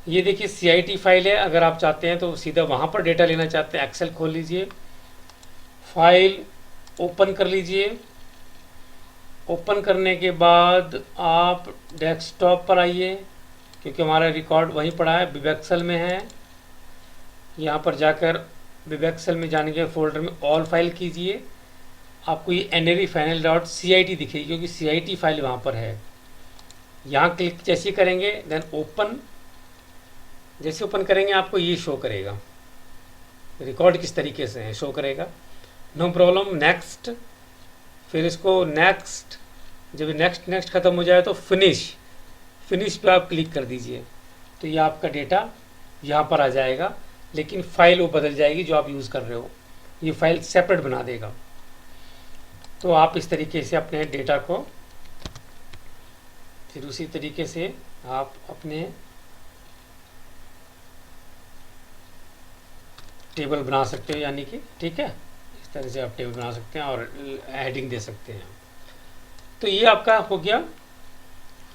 ये देखिए CIT फाइल है, अगर आप चाहते हैं तो सीधा वहाँ पर डेटा लेना चाहते हैं, एक्सेल खोल लीजिए, फाइल ओपन कर लीजिए। ओपन करने के बाद आप डेस्कटॉप पर आइए, क्योंकि हमारा रिकॉर्ड वहीं पड़ा है, विवेक्सेल में है। यहाँ पर जाकर विवेक्सेल में जाने के फोल्डर में ऑल फाइल कीजिए आपको ये navfinal.cit दिखेगी, क्योंकि cit फाइल वहाँ पर है। यहाँ क्लिक जैसे ही करेंगे देन ओपन, जैसे ओपन करेंगे आपको ये शो करेगा, रिकॉर्ड किस तरीके से है शो करेगा। नो प्रॉब्लम, नेक्स्ट, फिर इसको नेक्स्ट, जब नेक्स्ट नेक्स्ट ख़त्म हो जाए तो फिनिश, फिनिश पे आप क्लिक कर दीजिए, तो ये आपका डेटा यहाँ पर आ जाएगा, लेकिन फाइल वो बदल जाएगी जो आप यूज़ कर रहे हो, ये फाइल सेपरेट बना देगा। तो आप इस तरीके से अपने डेटा को फिर उसी तरीके से आप अपने टेबल बना सकते हो, यानी कि ठीक है, इस तरह से आप टेबल बना सकते हैं और हेडिंग दे सकते हैं। तो ये आपका हो गया।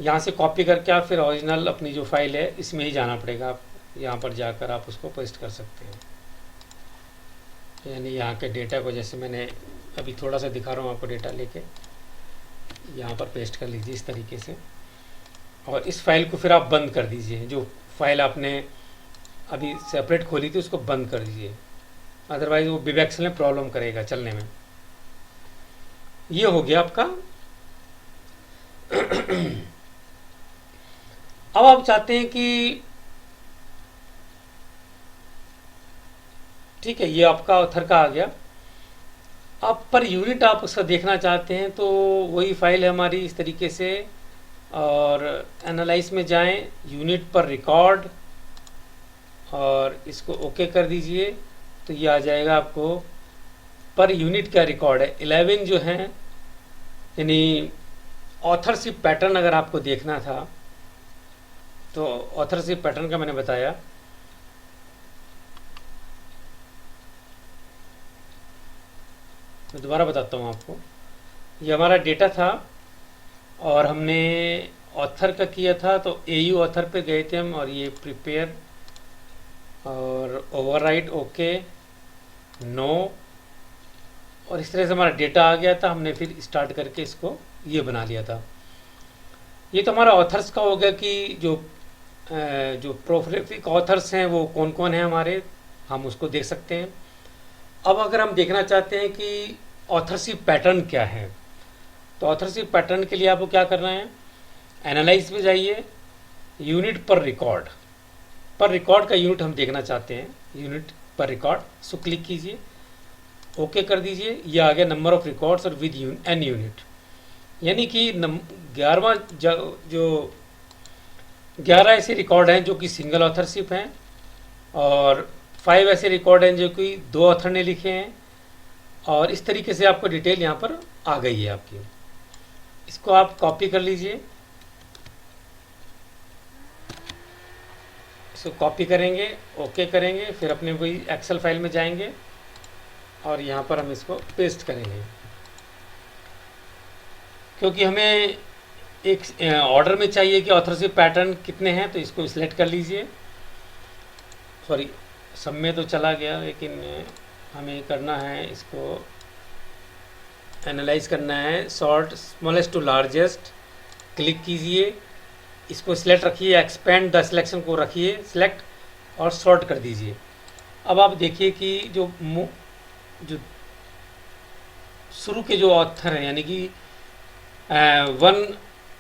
यहाँ से कॉपी करके आप फिर ओरिजिनल अपनी जो फाइल है इसमें ही जाना पड़ेगा, आप यहाँ पर जाकर आप उसको पेस्ट कर सकते हैं। यानी यहाँ के डेटा को, जैसे मैंने अभी थोड़ा सा दिखा रहा हूँ आपको, डेटा लेके यहाँ पर पेस्ट कर लीजिए इस तरीके से, और इस फाइल को फिर आप बंद कर दीजिए। जो फाइल आपने अभी सेपरेट खोली थी उसको बंद कर दीजिए, अदरवाइज वो बिब एक्सेल में प्रॉब्लम करेगा चलने में। ये हो गया आपका। अब आप चाहते हैं कि ठीक है, ये आपका ऑथर का आ गया। अब पर यूनिट आप उसका देखना चाहते हैं तो वही फाइल है हमारी इस तरीके से, और एनालाइज में जाएं, यूनिट पर रिकॉर्ड, और इसको ओके कर दीजिए, तो ये आ जाएगा आपको पर यूनिट का रिकॉर्ड है 11 जो है, यानी ऑथरशिप पैटर्न अगर आपको देखना था तो ऑथरशिप पैटर्न का मैंने बताया। मैं दोबारा बताता हूँ आपको, ये हमारा डेटा था और हमने ऑथर का किया था, तो एयू ऑथर पे गए थे हम, और ये प्रिपेयर और ओवरराइट ओके नो, और इस तरह से हमारा डेटा आ गया था। हमने फिर स्टार्ट करके इसको ये बना लिया था। ये तो हमारा ऑथर्स का हो गया कि जो प्रोलिफिक ऑथर्स हैं वो कौन कौन हैं हमारे, हम उसको देख सकते हैं। अब अगर हम देखना चाहते हैं कि ऑथरशिप पैटर्न क्या है, तो ऑथरशिप पैटर्न के लिए आपको क्या करना है, एनालाइज में जाइए, यूनिट पर रिकॉर्ड, पर रिकॉर्ड का यूनिट हम देखना चाहते हैं, यूनिट पर रिकॉर्ड, सो क्लिक कीजिए, ओके कर दीजिए। ये आ गया नंबर ऑफ रिकॉर्ड्स और विद एन यूनिट, यानी कि 11वां जो 11 ऐसे रिकॉर्ड हैं जो कि सिंगल ऑथरशिप हैं, और 5 ऐसे रिकॉर्ड हैं जो कि 2 ऑथर ने लिखे हैं, और इस तरीके से आपको डिटेल यहाँ पर आ गई है आपकी। इसको आप कॉपी कर लीजिए, इसको कॉपी करेंगे, ओके करेंगे, फिर अपने वही एक्सेल फाइल में जाएंगे और यहाँ पर हम इसको पेस्ट करेंगे। क्योंकि हमें एक ऑर्डर में चाहिए कि ऑथरशिप पैटर्न कितने हैं, तो इसको सिलेक्ट कर लीजिए। सॉरी, सब में तो चला गया, लेकिन हमें करना है, इसको एनालाइज करना है, sort smallest to largest, click कीजिए, इसको सिलेक्ट रखिए, एक्सपेंड द सिलेक्शन को रखिए सिलेक्ट, और सॉर्ट कर दीजिए। अब आप देखिए कि जो शुरू के जो ऑथर हैं, यानी कि 1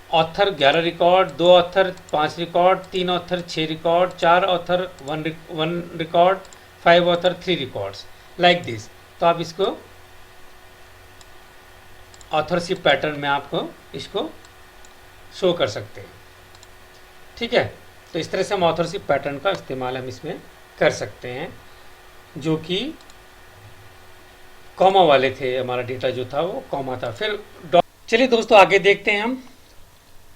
author 11 record, 2 author 5 record, 3 author 6 record, 4 author 1 record, 5 author 3 records, like this. तो आप इसको ऑथरशिप पैटर्न में आपको इसको शो कर सकते हैं, ठीक है। तो इस तरह से हम ऑथरशिप पैटर्न का इस्तेमाल हम इसमें कर सकते हैं, जो कि कॉमा वाले थे, हमारा डेटा जो था वो कॉमा था। फिर चलिए दोस्तों आगे देखते हैं हम,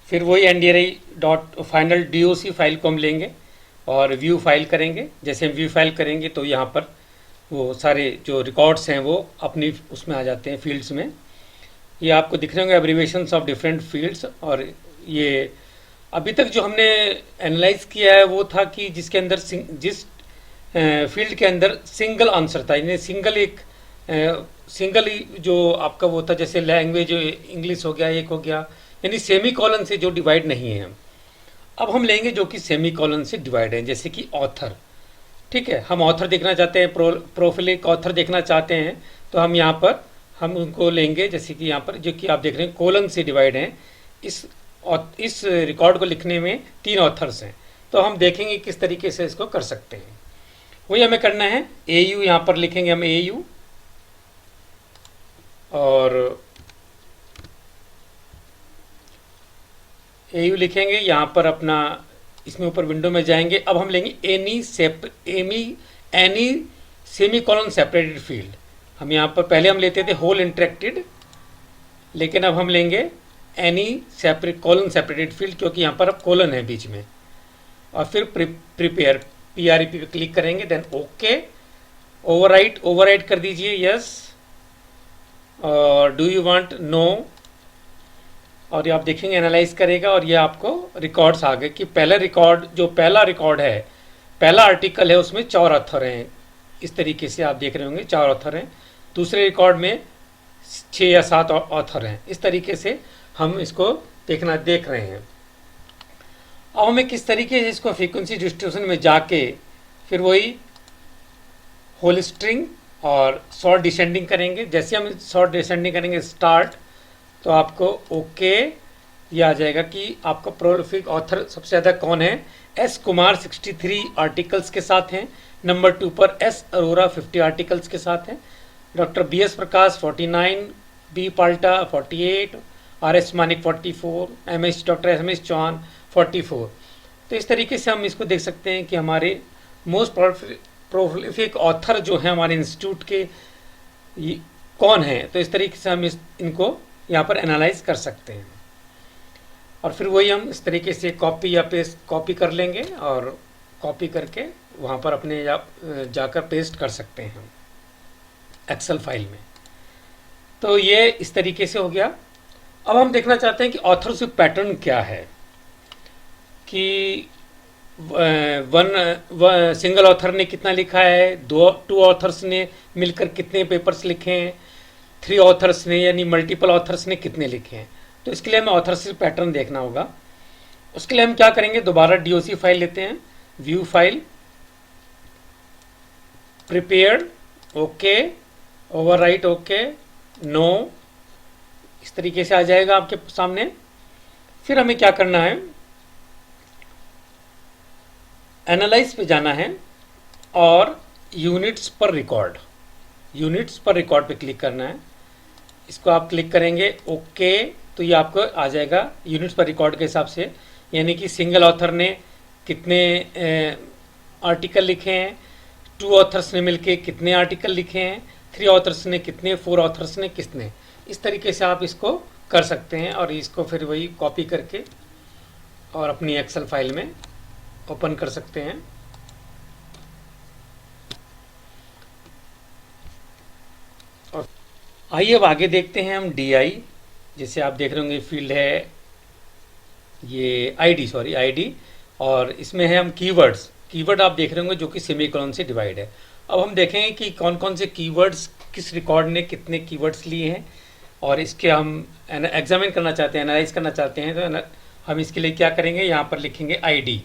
फिर वही NDRI.final DOC फाइल को हम लेंगे और व्यू फाइल करेंगे। जैसे हम व्यू फाइल करेंगे तो यहाँ पर वो सारे जो रिकॉर्ड्स हैं वो अपनी उसमें आ जाते हैं, फील्ड्स में। ये आपको दिख रहे होंगे एब्रीवेशंस ऑफ डिफरेंट फील्ड्स। और ये अभी तक जो हमने एनालाइज किया है वो था कि जिसके अंदर जिस फील्ड के अंदर सिंगल आंसर था, यानी सिंगल जो आपका वो था, जैसे लैंग्वेज इंग्लिश हो गया, एक हो गया, यानी सेमी कॉलन से जो डिवाइड नहीं है। अब हम लेंगे जो कि सेमी कॉलन से डिवाइड है, जैसे कि ऑथर, ठीक है। हम ऑथर देखना चाहते हैं, प्रोफिलिक ऑथर देखना चाहते हैं, तो हम यहाँ पर हम उनको लेंगे, जैसे कि यहाँ पर जो कि आप देख रहे हैं कोलन से डिवाइड हैं। इस रिकॉर्ड को लिखने में 3 ऑथर्स हैं, तो हम देखेंगे किस तरीके से इसको कर सकते हैं। वही हमें करना है, ए यू यहाँ पर लिखेंगे हम ए यू, और ए यू लिखेंगे यहाँ पर अपना, इसमें ऊपर विंडो में जाएंगे। अब हम लेंगे any semi colon separated field. हम यहाँ पर पहले हम लेते थे होल इंटरेक्टेड, लेकिन अब हम लेंगे एनी कॉलन सेपरेटेड फील्ड, क्योंकि यहाँ पर अब कॉलन है बीच में। और फिर प्रिपेयर PREP पे क्लिक करेंगे, देन ओके, ओवरराइट कर दीजिए यस, और डू यू वांट नो, और ये आप देखेंगे एनालाइज करेगा, और ये आपको रिकॉर्ड्स आ गए कि पहला रिकॉर्ड है, पहला आर्टिकल है, उसमें 4 ऑथर हैं। इस तरीके से आप देख रहे होंगे 4 ऑथर हैं। दूसरे रिकॉर्ड में 6 या 7 ऑथर हैं। इस तरीके से हम इसको देख रहे हैं। अब हमें किस तरीके से इसको फ्रीक्वेंसी डिस्ट्रीब्यूशन में जाके फिर वही होल स्ट्रिंग और शॉर्ट डिसेंडिंग करेंगे। जैसे हम शॉर्ट डिसेंडिंग करेंगे स्टार्ट, तो आपको ओके ये आ जाएगा कि आपका प्रोलिफिक ऑथर सबसे ज़्यादा कौन है। एस कुमार 63 आर्टिकल्स के साथ हैं। नंबर 2 पर एस अरोरा 50 आर्टिकल्स के साथ हैं। Doctor BS Prakash 49, B Palta 48, RS Manik 44, doctor MS Chauhan 44। तो इस तरीके से हम इसको देख सकते हैं कि हमारे मोस्ट प्रोलिफिक ऑथर जो हैं हमारे इंस्टीट्यूट के कौन हैं। तो इस तरीके से हम इनको यहाँ पर एनालाइज कर सकते हैं, और फिर वही हम इस तरीके से कॉपी या पेस्ट कॉपी कर लेंगे, और कॉपी करके वहाँ पर अपने जाकर पेस्ट कर सकते हैं एक्सेल फाइल में। तो ये इस तरीके से हो गया। अब हम देखना चाहते हैं कि ऑथरशिप पैटर्न क्या है, कि सिंगल ऑथर ने कितना लिखा है, 2 ऑथर्स ने मिलकर कितने पेपर्स लिखे हैं, 3 ऑथर्स ने यानी मल्टीपल ऑथर्स ने कितने लिखे हैं। तो इसके लिए हमें ऑथरशिप पैटर्न देखना होगा। उसके लिए हम क्या करेंगे, दोबारा DOC फाइल लेते हैं, view file, prepared, okay, overwrite okay, no, इस तरीके से आ जाएगा आपके सामने। फिर हमें क्या करना है, एनालाइज पे जाना है और यूनिट्स पर रिकॉर्ड पे क्लिक करना है। इसको आप क्लिक करेंगे ओके, तो ये आपको आ जाएगा यूनिट्स पर रिकॉर्ड के हिसाब से, यानी कि सिंगल ऑथर ने कितने आर्टिकल लिखे हैं, 2 ऑथर्स ने मिलके कितने आर्टिकल लिखे हैं, 3 ऑथर्स ने कितने, 4 ऑथर्स ने कितने। इस तरीके से आप इसको कर सकते हैं, और इसको फिर वही कॉपी करके और अपनी एक्सेल फाइल में ओपन कर सकते हैं। और आइए अब आगे देखते हैं हम DI, जैसे आप देख रहे होंगे फील्ड है ये ID, और इसमें है हम कीवर्ड आप देख रहे होंगे जो कि सेमीकोलन से डिवाइड है। अब हम देखेंगे कि कौन कौन से कीवर्ड्स किस रिकॉर्ड ने कितने कीवर्ड्स लिए हैं, और इसके हम एग्जामिन करना चाहते हैं, एनालाइज करना चाहते हैं। तो हम इसके लिए क्या करेंगे, यहाँ पर लिखेंगे ID,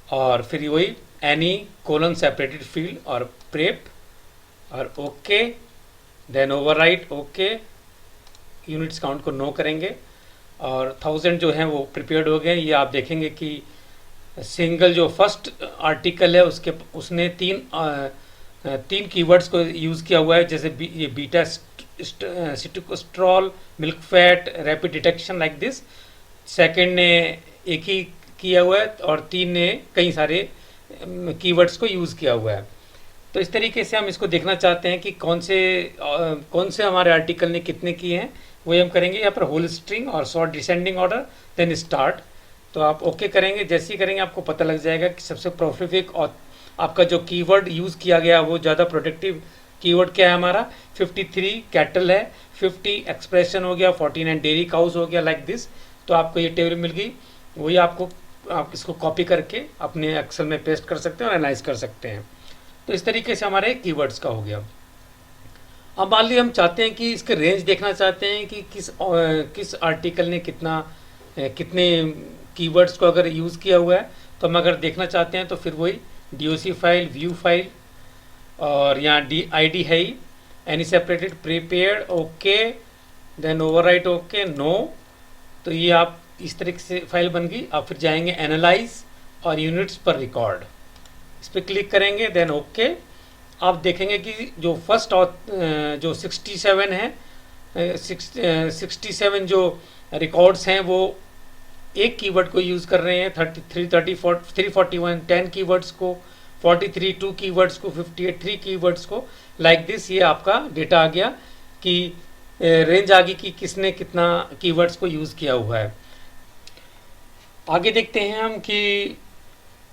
और फिर वही एनी कोलन सेपरेटेड फील्ड और प्रेप, और okay, then overwrite okay, units count को नो करेंगे, और 1000 जो हैं वो प्रिपेयर्ड हो गए। ये आप देखेंगे कि सिंगल जो फर्स्ट आर्टिकल है उसने 3 कीवर्ड्स को यूज़ किया हुआ है, जैसे ये beta sitosterol, milk fat, rapid detection, like this. Second ने एक ही किया हुआ है, और 3 ने कई सारे कीवर्ड्स को यूज़ किया हुआ है। तो इस तरीके से हम इसको देखना चाहते हैं कि कौन से हमारे आर्टिकल ने कितने किए हैं, वही हम करेंगे यहाँ पर होल स्ट्रिंग और sort descending order, then start. तो आप ओके करेंगे, जैसे ही करेंगे आपको पता लग जाएगा कि सबसे प्रोलिफिक और आपका जो कीवर्ड यूज़ किया गया वो ज़्यादा प्रोडक्टिव कीवर्ड क्या है हमारा। 53 कैटल है, 50 एक्सप्रेशन हो गया, 49 डेयरी काउस हो गया, लाइक दिस। तो आपको ये टेबल मिल गई, वही आप इसको कॉपी करके अपने एक्सेल में पेस्ट कर सकते हैं और एनालाइज कर सकते हैं। तो इस तरीके से हमारे कीवर्ड्स का हो गया। अब मान लीजिए हम चाहते हैं कि इसके रेंज देखना चाहते हैं कि किस आर्टिकल ने कितने कीवर्ड्स को अगर यूज़ किया हुआ है। तो हम अगर देखना चाहते हैं तो फिर वही DOC फाइल, व्यू फाइल, और यहाँ डी आईडी है ही, any separated prepaid okay, then overwrite okay no. तो ये आप इस तरीके से फाइल बन गई। आप फिर जाएंगे एनालाइज और यूनिट्स पर रिकॉर्ड, इस पर क्लिक करेंगे, देन ओके। आप देखेंगे कि जो फर्स्ट जो 67 है 67 जो रिकॉर्ड्स हैं वो एक कीवर्ड को यूज़ कर रहे हैं, 33 34 341 10 कीवर्ड्स को, 43 2 कीवर्ड्स को, 58 3 कीवर्ड्स को, लाइक दिस। ये आपका डेटा आ गया कि रेंज आ गई कि किसने कितना कीवर्ड्स को यूज़ किया हुआ है। आगे देखते हैं हम कि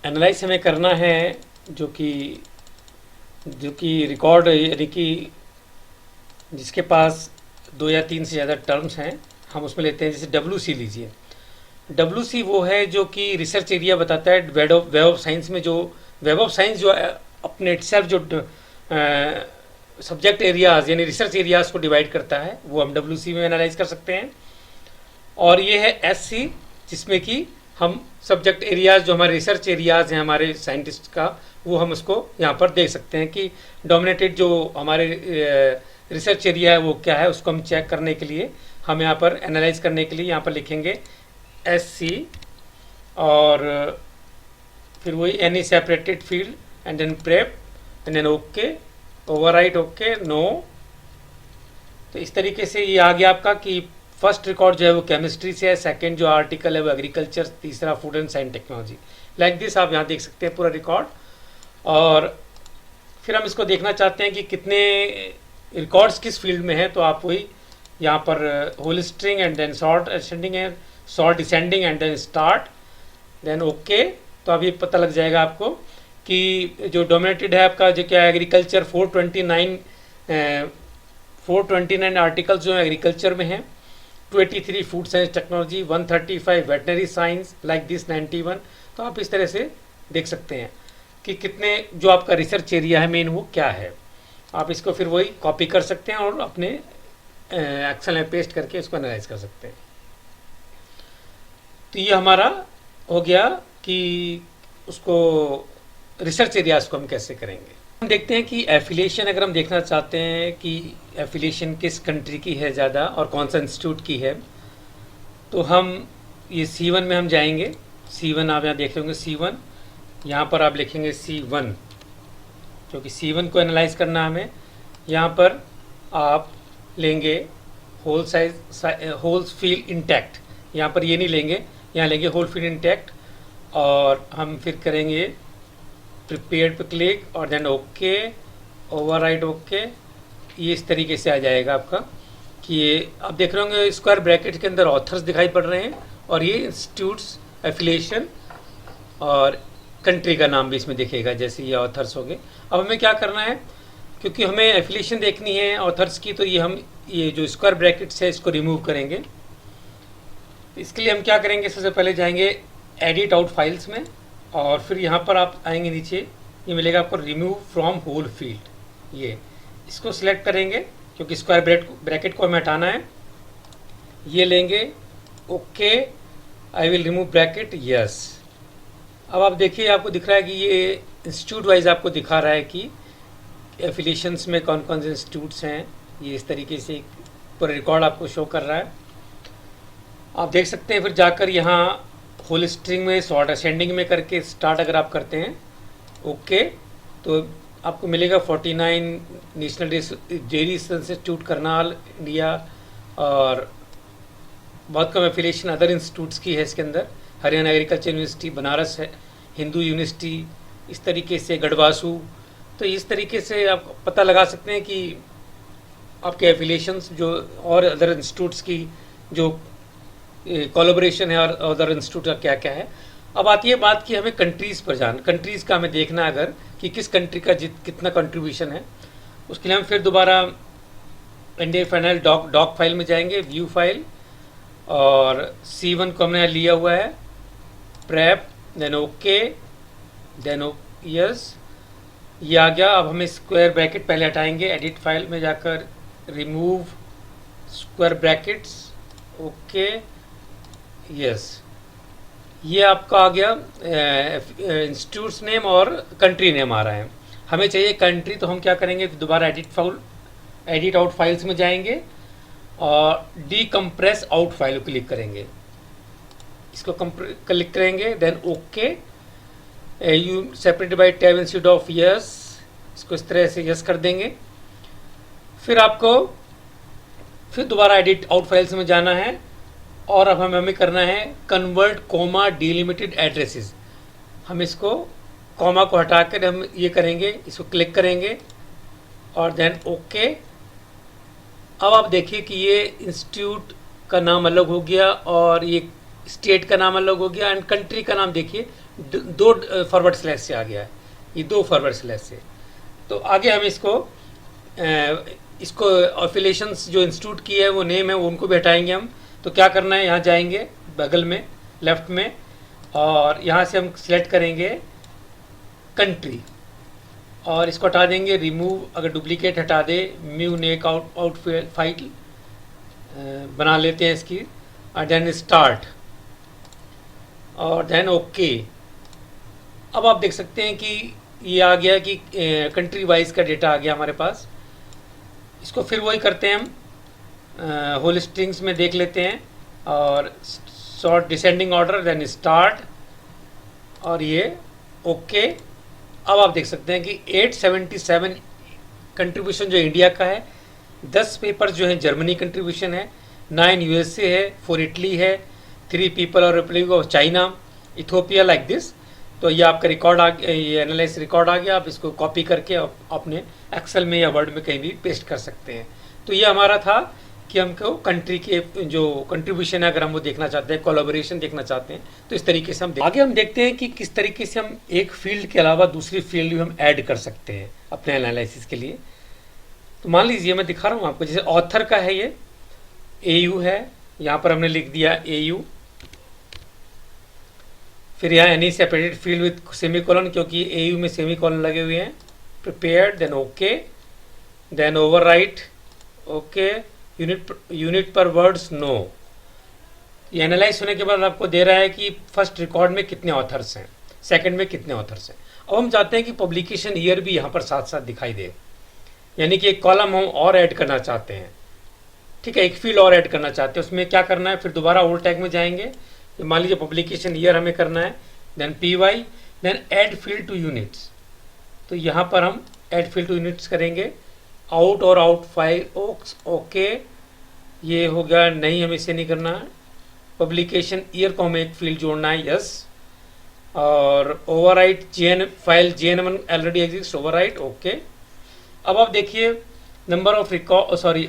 एनालाइज हमें करना है जो कि रिकॉर्ड, यानी कि जिसके पास 2 या 3 से ज़्यादा टर्म्स हैं, हम उसमें लेते हैं। जैसे WC लीजिए, WC वो है जो कि रिसर्च एरिया बताता है। वेब ऑफ साइंस में जो वेब ऑफ साइंस जो अपने इटसेल्फ जो सब्जेक्ट एरियाज यानी रिसर्च एरियाज को डिवाइड करता है, वो हम WC में एनालाइज कर सकते हैं। और ये है SC, जिसमें कि हम सब्जेक्ट एरियाज जो हमारे रिसर्च एरियाज हैं हमारे साइंटिस्ट का, वो हम उसको यहाँ पर देख सकते हैं कि डोमिनेटेड जो हमारे रिसर्च एरिया है वो क्या है। उसको हम चेक करने के लिए हम यहाँ पर एनालाइज करने के लिए यहाँ पर लिखेंगे SC और फिर वही any separated field and then prep and then okay, overwrite okay no. तो इस तरीके से ये आ गया आपका कि फर्स्ट रिकॉर्ड जो है वो केमिस्ट्री से है, सेकंड जो आर्टिकल है वो एग्रीकल्चर, तीसरा food and science technology. Like this आप यहाँ देख सकते हैं पूरा रिकॉर्ड। और फिर हम इसको देखना चाहते हैं कि कितने रिकॉर्ड्स किस फील्ड में है, तो आप वही यहाँ पर whole string and then sort ascending है, sort descending and then start, then okay. तो अभी पता लग जाएगा आपको कि जो डोमिनेटेड है आपका जो क्या है एग्रीकल्चर, 429 आर्टिकल्स जो है एग्रीकल्चर में हैं, 283 food science technology, 135 veterinary science, like this 91। तो आप इस तरह से देख सकते हैं कि कितने जो आपका रिसर्च एरिया है मेन वो क्या है। आप इसको फिर वही कॉपी कर सकते हैं और अपने एक्सेल में पेस्ट करके इसको एनालाइज कर सकते हैं। तो ये हमारा हो गया कि उसको रिसर्च एरियाज को हम कैसे करेंगे। हम देखते हैं कि एफिलिएशन, अगर हम देखना चाहते हैं कि एफिलिएशन किस कंट्री की है ज़्यादा और कौन सा इंस्टीट्यूट की है, तो हम ये C1 में हम जाएंगे। C1 आप यहाँ देख लेंगे, C1 यहाँ पर आप लिखेंगे C1, क्योंकि C1 को एनालाइज करना हमें। यहाँ पर आप लेंगे होल फील्ड इंटैक्ट, यहाँ पर ये नहीं लेंगे, यहाँ लेंगे होल फील्ड इंटैक्ट और हम फिर करेंगे प्रिपेयर्ड पे क्लिक और देन ओके, ओवरराइट ओके। ये इस तरीके से आ जाएगा आपका कि ये आप देख रहे होंगे स्क्वायर ब्रैकेट के अंदर ऑथर्स दिखाई पड़ रहे हैं और ये इंस्टीट्यूट्स, एफिलिएशन और कंट्री का नाम भी इसमें दिखेगा, जैसे ये ऑथर्स हो गए। अब हमें क्या करना है, क्योंकि हमें एफिलिएशन देखनी है ऑथर्स की, तो ये हम ये जो स्क्वायर ब्रैकेट्स है इसको रिमूव करेंगे। इसके लिए हम क्या करेंगे, सबसे पहले जाएंगे एडिट आउट फाइल्स में और फिर यहाँ पर आप आएंगे नीचे, ये मिलेगा आपको रिमूव फ्रॉम होल फील्ड। ये इसको सिलेक्ट करेंगे क्योंकि स्क्वायर ब्रैकेट को हमें हटाना है। ये लेंगे okay, I will remove bracket, yes. अब आप देखिए आपको दिख रहा है कि ये इंस्टीट्यूट वाइज आपको दिखा रहा है कि एफिलिएशंस में कौन कौन से इंस्टीट्यूट्स हैं। ये इस तरीके से पूरा रिकॉर्ड आपको शो कर रहा है। आप देख सकते हैं फिर जाकर यहाँ होल स्ट्रिंग में शॉर्ट असेंडिंग में करके स्टार्ट अगर आप करते हैं ओके, तो आपको मिलेगा 49 national dairy institute Karnal India, और बहुत कम एफिलिएशन अदर इंस्टीट्यूट्स की है इसके अंदर। हरियाणा एग्रीकल्चर यूनिवर्सिटी, बनारस है हिंदू यूनिवर्सिटी, इस तरीके से गढ़वासू। तो इस तरीके से आप पता लगा सकते हैं कि आपके एफिलिएशंस जो और अदर इंस्टीट्यूट्स की जो कोलैबोरेशन है और अदर इंस्टीट्यूट का क्या क्या है। अब आती है बात कि हमें कंट्रीज़ पर कंट्रीज़ का हमें देखना है अगर कि किस कंट्री का कितना कंट्रीब्यूशन है। उसके लिए हम फिर दोबारा इंडिया फाइनल डॉक फाइल में जाएंगे, व्यू फाइल, और C1 को हमने लिया हुआ है, prep, then okay, then yes, ये आ गया। अब हमें स्क्वायर ब्रैकेट पहले हटाएंगे, एडिट फाइल में जाकर remove square brackets, okay, yes. ये आपका आ गया इंस्टीट्यूट्स नेम और कंट्री नेम आ रहा है। हमें चाहिए कंट्री, तो हम क्या करेंगे, दोबारा एडिट आउट फाइल्स में जाएंगे और डीकम्प्रेस आउट फाइल को क्लिक करेंगे, इसको क्लिक करेंगे, then okay, you separated by tab instead of yes, इसको इस तरह से यस कर देंगे। फिर आपको फिर दोबारा एडिट आउट फाइल्स में जाना है और अब हमें करना है कन्वर्ट कॉमा डिलिमिटेड एड्रेसेस। हम इसको कॉमा को हटा कर हम ये करेंगे, इसको क्लिक करेंगे और देन ओके। अब आप देखिए कि ये इंस्टीट्यूट का नाम अलग हो गया और ये स्टेट का नाम अलग हो गया एंड कंट्री का नाम देखिए 2 फॉरवर्ड स्लैश से आ गया है, ये 2 फॉरवर्ड स्लैश से। तो आगे हम इसको एफिलिएशंस जो इंस्टीट्यूट की है वो नेम है वो उनको भी हटाएंगे हम। तो क्या करना है, यहाँ जाएंगे बगल में लेफ्ट में और यहाँ से हम सिलेक्ट करेंगे कंट्री और इसको हटा देंगे, रिमूव, अगर डुप्लीकेट हटा दे, म्यू नेक आउट फाइल बना लेते हैं इसकी और देन स्टार्ट और देन ओके। अब आप देख सकते हैं कि ये आ गया कि कंट्री वाइज का डेटा आ गया हमारे पास। इसको फिर वही करते हैं हम, होल स्ट्रिंग्स में देख लेते हैं और sort descending order, then start और ये ओके। अब आप देख सकते हैं कि 877 कंट्रीब्यूशन जो इंडिया का है, 10 पेपर जो है जर्मनी कंट्रीब्यूशन है, 9 यूएसए है, 4 इटली है, 3 पीपल और Republic of China, Ethiopia, like this. तो ये आपका रिकॉर्ड आ गया, ये एनालिसिस रिकॉर्ड आ गया। आप इसको कॉपी करके अपने एक्सेल में या वर्ड में कहीं भी पेस्ट कर सकते हैं। तो ये हमारा था कि हमको कंट्री के जो कंट्रीब्यूशन है अगर हम वो देखना चाहते हैं, कोलैबोरेशन देखना चाहते हैं, तो इस तरीके से हम आगे हम देखते हैं कि किस तरीके से हम एक फील्ड के अलावा दूसरी फील्ड भी हम ऐड कर सकते हैं अपने एनालिसिस के लिए। तो मान लीजिए मैं दिखा रहा हूँ आपको, जैसे ऑथर का है ये AU है, यहाँ पर हमने लिख दिया AU, फिर यहाँ any separated field with semicolon, क्योंकि AU में सेमीकोलन लगे हुए हैं, prepared, then okay, then overwrite, okay, unit per words no. ये एनालाइज होने के बाद आपको दे रहा है कि फर्स्ट रिकॉर्ड में कितने ऑथर्स हैं, सेकंड में कितने ऑथर्स हैं। अब हम चाहते हैं कि पब्लिकेशन ईयर भी यहाँ पर साथ साथ दिखाई दे, यानी कि एक कॉलम हम और ऐड करना चाहते हैं, ठीक है, एक फील्ड और ऐड करना चाहते हैं। उसमें क्या करना है, फिर दोबारा ओल्ड टैग में जाएंगे, मान लीजिए पब्लिकेशन ईयर हमें करना है, then PY, then add field to units. तो यहाँ पर हम ऐड फील्ड टू यूनिट्स करेंगे, आउट और आउट फाइल ओके, ये हो गया, नहीं हमें इसे नहीं करना है। पब्लिकेशन ईयर को हमें एक फील्ड जोड़ना है, यस, और overwrite file JN1 already exist, overwrite, okay. अब आप देखिए number of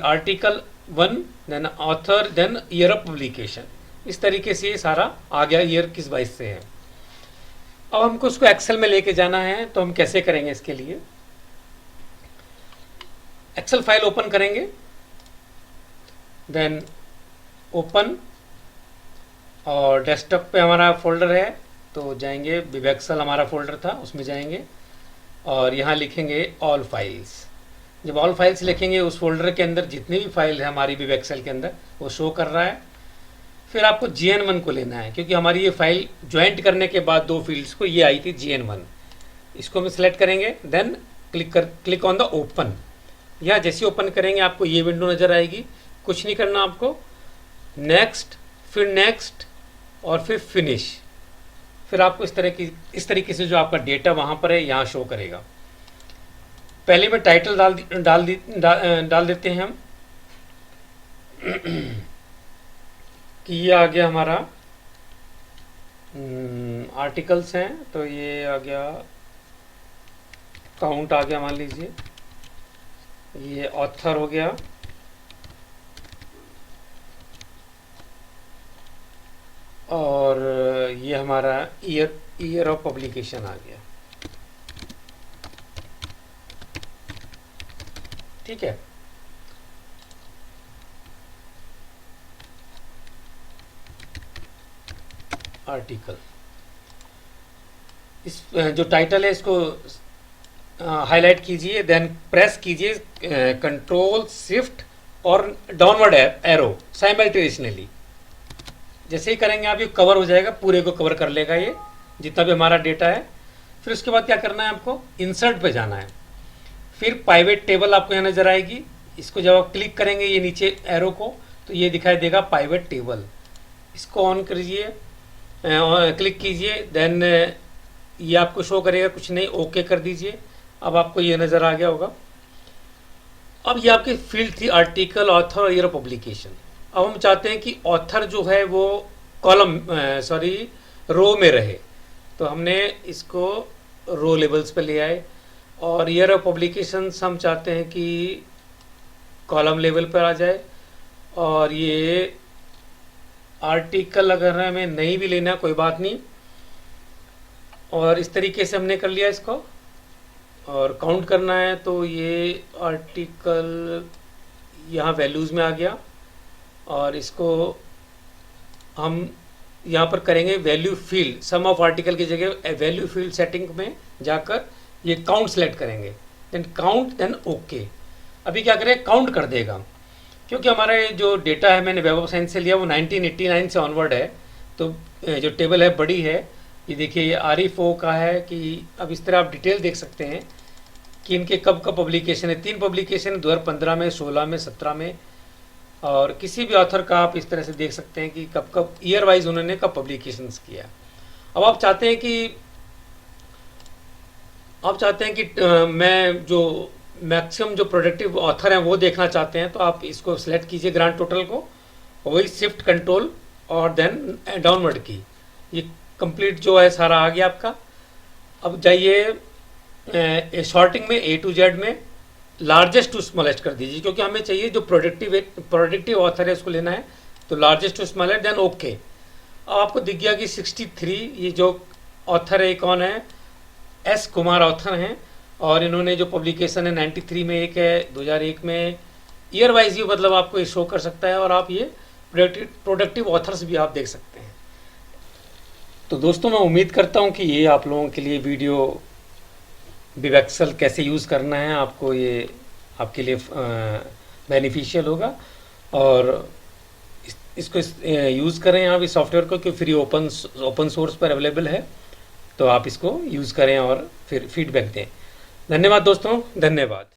article 1, then author, then year of publication, इस तरीके से ये सारा आ गया, ईयर किस बाइस से है। अब हमको उसको एक्सेल में लेके जाना है, तो हम कैसे करेंगे, इसके लिए एक्सेल फाइल ओपन करेंगे, देन ओपन, और डेस्कटॉप पे हमारा फोल्डर है तो जाएंगे, विवेक्सेल हमारा फोल्डर था उसमें जाएंगे और यहाँ लिखेंगे ऑल फाइल्स। जब ऑल फाइल्स लिखेंगे उस फोल्डर के अंदर जितनी भी फाइल है हमारी विवेक्सेल के अंदर वो शो कर रहा है। फिर आपको JN1 को लेना है, क्योंकि हमारी ये फाइल ज्वाइंट करने के बाद 2 फील्ड्स को ये आई थी JN1, इसको हम सिलेक्ट करेंगे, then click on the open. या जैसे ओपन करेंगे आपको ये विंडो नज़र आएगी, कुछ नहीं करना आपको, नेक्स्ट, फिर नेक्स्ट और फिर फिनिश। फिर आपको इस तरीके से जो आपका डेटा वहाँ पर है यहाँ शो करेगा। पहले में टाइटल डाल देते हैं हम कि ये आ गया हमारा आर्टिकल्स हैं, तो ये आ गया, काउंट आ गया, मान लीजिए ये ऑथर हो गया, और ये हमारा ईयर ऑफ पब्लिकेशन आ गया, ठीक है। आर्टिकल, इस जो टाइटल है इसको हाईलाइट कीजिए, देन प्रेस कीजिए कंट्रोल शिफ्ट और डाउनवर्ड एरो साइमल्टेनियसली। जैसे ही करेंगे आप ये कवर हो जाएगा, पूरे को कवर कर लेगा ये जितना भी हमारा डेटा है। फिर उसके बाद क्या करना है, आपको इंसर्ट पे जाना है। फिर पाइवेट टेबल आपको यहाँ नजर आएगी। इसको जब आप क्लिक करेंगे ये नीचे एरो को, तो ये दिखाई देगा पाइवेट टेबल। इसको ऑन करिए, क्लिक कीजिए, देन ये आपको शो करेगा, कुछ नहीं, ओके कर दीजिए। अब आपको ये नज़र आ गया होगा। अब ये आपकी फील्ड थी आर्टिकल, ऑथर और ईयर ऑफ पब्लिकेशन। अब हम चाहते हैं कि ऑथर जो है वो कॉलम रो में रहे, तो हमने इसको रो लेवल्स पे ले आए। और ईयर ऑफ पब्लिकेशन हम चाहते हैं कि कॉलम लेवल पर आ जाए। और ये आर्टिकल अगर हमें नहीं भी लेना कोई बात नहीं। और इस तरीके से हमने कर लिया इसको। और काउंट करना है तो ये आर्टिकल यहाँ वैल्यूज़ में आ गया। और इसको हम यहाँ पर करेंगे value field, sum of article की जगह वैल्यू फील्ड सेटिंग में जाकर ये काउंट सेलेक्ट करेंगे, देन काउंट, देन ओके। अभी क्या करें, काउंट कर देगा, क्योंकि हमारा जो डेटा है मैंने वेब ऑफ साइंस से लिया वो 1989 से ऑनवर्ड है। तो जो टेबल है बड़ी है, ये देखिए ये RFO का है। कि अब इस तरह आप डिटेल देख सकते हैं कि इनके कब कब पब्लिकेशन है। 3 पब्लिकेशन 2015 में, 16 में, 17 में। और किसी भी ऑथर का आप इस तरह से देख सकते हैं कि कब कब ईयर वाइज उन्होंने कब पब्लिकेशंस किया। अब आप चाहते हैं कि मैं जो मैक्सिमम जो प्रोडक्टिव ऑथर हैं वो देखना चाहते हैं, तो आप इसको सिलेक्ट कीजिए ग्रांड टोटल को, वही शिफ्ट कंट्रोल और देन डाउनवर्ड की। ये कंप्लीट जो है सारा आ गया आपका। अब जाइए शॉर्टिंग में A to Z में लार्जेस्ट टू स्मॉलेस्ट कर दीजिए, क्योंकि हमें चाहिए जो प्रोडक्टिव ऑथर है उसको लेना है, तो largest to smallest, then okay. अब आपको दिख गया कि 63 ये जो ऑथर है कौन है, S कुमार ऑथर हैं। और इन्होंने जो पब्लिकेशन है 93 में एक है, 2001 में। ईयर वाइज ये मतलब आपको ये शो कर सकता है। और आप ये प्रोडक्टिव ऑथर्स भी आप देख सकते हैं। तो दोस्तों मैं उम्मीद करता हूँ कि ये आप लोगों के लिए वीडियो बिब एक्सेल कैसे यूज़ करना है आपको ये आपके लिए बेनिफिशियल होगा। और इसको यूज़ करें आप इस सॉफ्टवेयर को, क्योंकि फ्री ओपन सोर्स पर अवेलेबल है। तो आप इसको यूज़ करें और फिर फीडबैक दें। धन्यवाद दोस्तों, धन्यवाद।